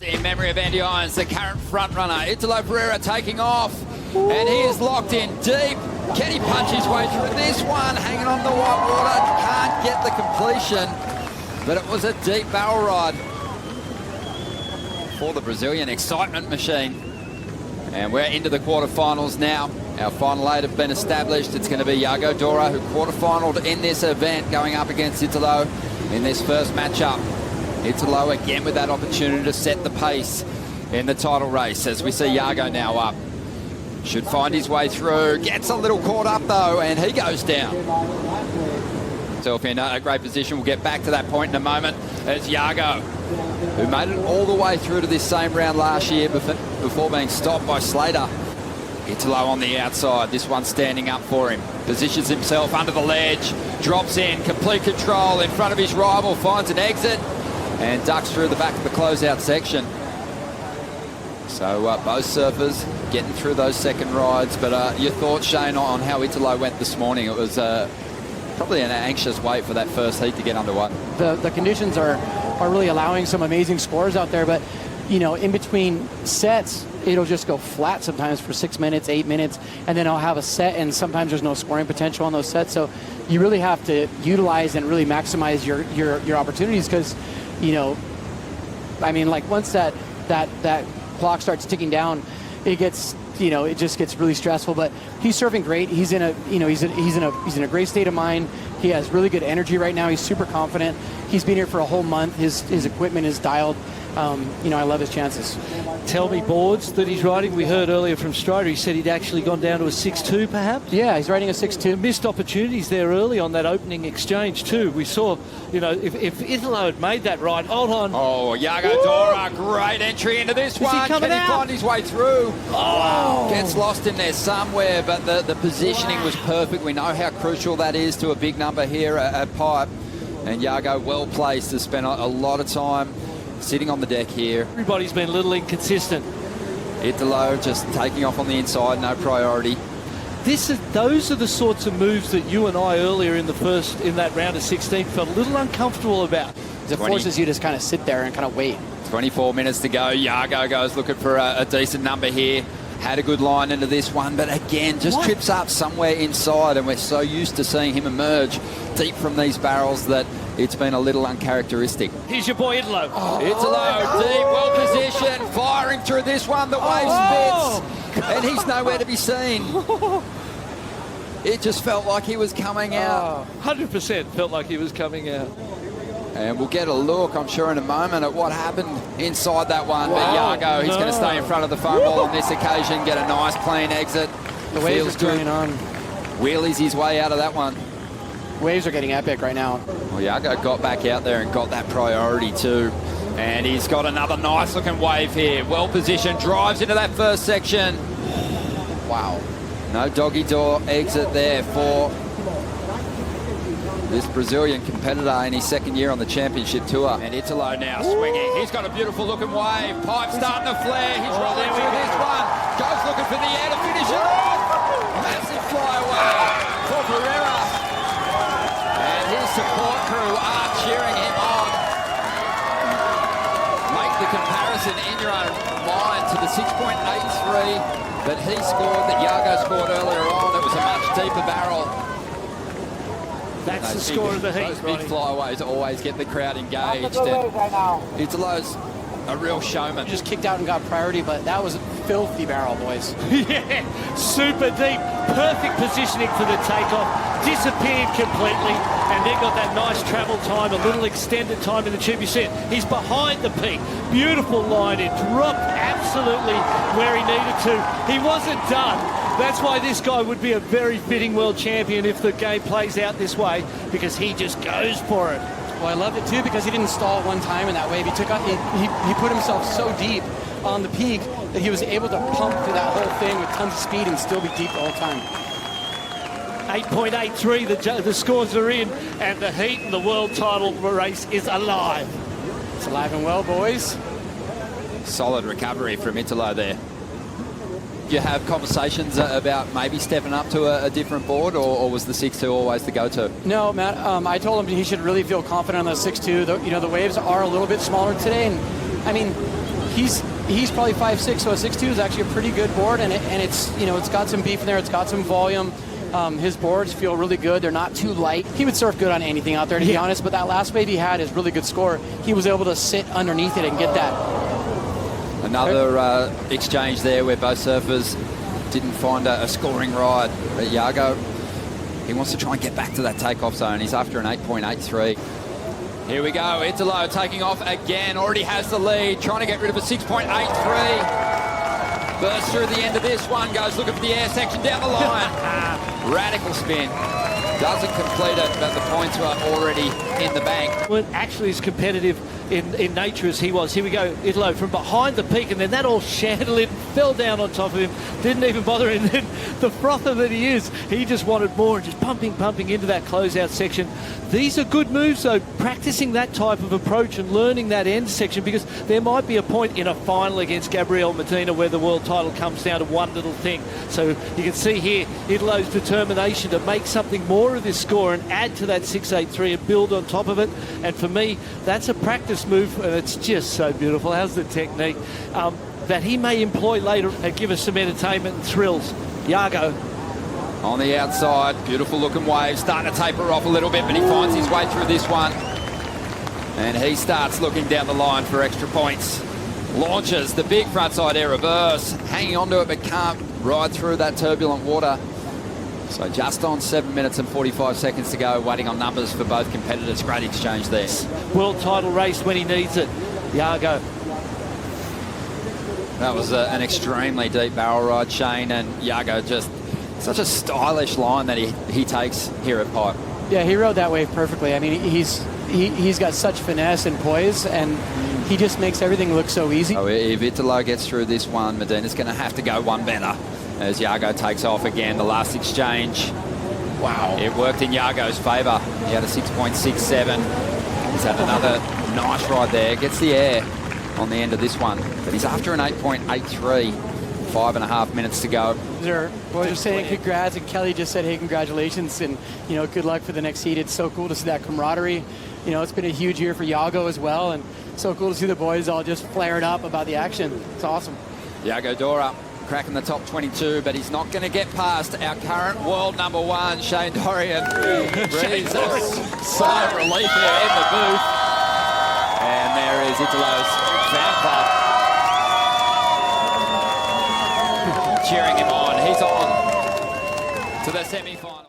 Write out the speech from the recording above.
In memory of Andy Irons, the current front runner, Italo Ferreira taking off, and he is locked in deep. Can he punch his way through this one? Hanging on the white water, can't get the completion, but it was a deep barrel ride for the Brazilian excitement machine. And we're into the quarterfinals now. Our final eight have been established. It's going to be Yago Dora, who quarterfinaled in this event, going up against Italo in this first matchup. Italo again with that opportunity to set the pace in the title race as we see Yago now up. Should find his way through, gets a little caught up though, and he goes down. Self in a great position. We'll get back to that point in a moment. As Yago, who made it all the way through to this same round last year before being stopped by Slater. Italo on the outside, this one standing up for him. Positions himself under the ledge, drops in, complete control in front of his rival, finds an exit, and ducks through the back of the closeout section. So both surfers getting through those second rides. But your thoughts, Shane, on how Italo went this morning? It was probably an anxious wait for that first heat to get underway. The conditions are really allowing some amazing scores out there, but you know, in between sets, it'll just go flat sometimes for 6 minutes, 8 minutes, and then I'll have a set, and sometimes there's no scoring potential on those sets. So you really have to utilize and really maximize your opportunities, because, you know, I mean, like once that clock starts ticking down, it gets, you know, it just gets really stressful. But he's serving great. He's in a, you know, he's in a great state of mind. He has really good energy right now. He's super confident. He's been here for a whole month. His equipment is dialed. You know, I love his chances. Tell me boards that he's riding. We heard earlier from Strider, he said he'd actually gone down to a 6.2 perhaps. Yeah, he's riding a 6.2. Missed opportunities there early on that opening exchange too. We saw, you know, if Italo had made that ride, hold on. Oh, Yago Dora, great entry into this one. Can he find his way through? Oh. Gets lost in there somewhere, but the positioning was perfect. We know how crucial that is to a big number here at Pipe. And Yago well placed to spend a lot of time sitting on the deck here. Everybody's been a little inconsistent. Italo just taking off on the inside, no priority. Those are the sorts of moves that you and I earlier in that round of 16 felt a little uncomfortable about. It forces you to kind of sit there and kind of wait. 24 minutes to go. Yago goes looking for a decent number here. Had a good line into this one, but again, just trips up somewhere inside, and we're so used to seeing him emerge deep from these barrels that it's been a little uncharacteristic. Here's your boy Italo. Italo, deep, well positioned, firing through this one. The wave spits, and he's nowhere to be seen. It just felt like he was coming out. 100% felt like he was coming out. And we'll get a look, I'm sure, in a moment at what happened inside that one. But Yago, he's going to stay in front of the foam ball on this occasion, get a nice clean exit. The waves are turning on. Wheelies his way out of that one. Waves are getting epic right now. Well, Yago got back out there and got that priority too. And he's got another nice looking wave here. Well positioned, drives into that first section. Wow. No doggy door exit there for this Brazilian competitor in his second year on the championship tour. And Italo now swinging. He's got a beautiful looking wave. Pipe starting to flare. He's rolling through this one. Goes looking for the air to finish it off. Massive flyaway for Ferreira. And his support crew are cheering him on. Make the comparison in your own mind to the 6.83 that he scored, that Yago scored earlier on. It was a much deeper barrel. That's the score of the heat. Those big flyaways always get the crowd engaged. And Italo's a real showman. Just kicked out and got priority, but that was a filthy barrel, boys. Yeah, super deep. Perfect positioning for the takeoff. Disappeared completely, and then got that nice travel time, a little extended time in the tube. You said he's behind the peak. Beautiful line in. Dropped absolutely where he needed to. He wasn't done. That's why this guy would be a very fitting world champion if the game plays out this way, because he just goes for it. Well, I loved it too because he didn't stall one time in that wave. He took out, he put himself so deep on the peak that he was able to pump through that whole thing with tons of speed and still be deep the whole time. 8.83, the scores are in, and the heat and the world title race is alive. It's alive and well, boys. Solid recovery from Italo there. You have conversations about maybe stepping up to a different board, or was the 6.2 always the go-to? No, Matt. I told him he should really feel confident on the 6.2. You know, the waves are a little bit smaller today, and I mean, he's probably 5'6", so a 6'2" is actually a pretty good board, and it's, you know, it's got some beef in there, it's got some volume. His boards feel really good. They're not too light. He would surf good on anything out there, to be honest, but that last wave he had is really good score. He was able to sit underneath it and get that. Another exchange there where both surfers didn't find a scoring ride. But Yago, he wants to try and get back to that takeoff zone. He's after an 8.83. Here we go. Italo taking off again. Already has the lead. Trying to get rid of a 6.83. Bursts through the end of this one. Goes looking for the air section down the line. Radical spin. Doesn't complete it, but the points were already in the bank. Weren't actually as competitive in nature as he was. Here we go, Italo from behind the peak, and then that all chandelier fell down on top of him. Didn't even bother, and then the frother that he is, he just wanted more and just pumping into that closeout section. These are good moves, though, practicing that type of approach and learning that end section, because there might be a point in a final against Gabriel Medina where the world title comes down to one little thing. So you can see here Italo's determination to make something more of this score and add to that 6.83 and build on top of it. And for me, that's a practice move, and it's just so beautiful. How's the technique that he may employ later and give us some entertainment and thrills? Yago on the outside, beautiful looking wave, starting to taper off a little bit, but he finds his way through this one. And he starts looking down the line for extra points. Launches the big frontside air reverse, hanging onto it, but can't ride through that turbulent water. So just on 7 minutes and 45 seconds to go, waiting on numbers for both competitors. Great exchange there. World title race when he needs it. Yago. That was an extremely deep barrel ride, Shane, and Yago just such a stylish line that he takes here at Pipe. Yeah, he rode that wave perfectly. I mean, he's got such finesse and poise, and he just makes everything look so easy. So if Italo gets through this one, Medina's going to have to go one better as Yago takes off again. The last exchange, wow, it worked in Yago's favour. He had a 6.67. He's had another nice ride there. Gets the air on the end of this one, but he's after an 8.83. 5.5 minutes to go. Boys are saying congrats, and Kelly just said, hey, congratulations, and, you know, good luck for the next heat. It's so cool to see that camaraderie. You know, it's been a huge year for Yago as well, and so cool to see the boys all just flared up about the action. It's awesome. Yago Dora cracking the top 22, but he's not going to get past our current world #1, Shane Dorian. Breathes a sigh of relief there in the booth. And there is Italo's fan club cheering him on. He's on to the semi-final.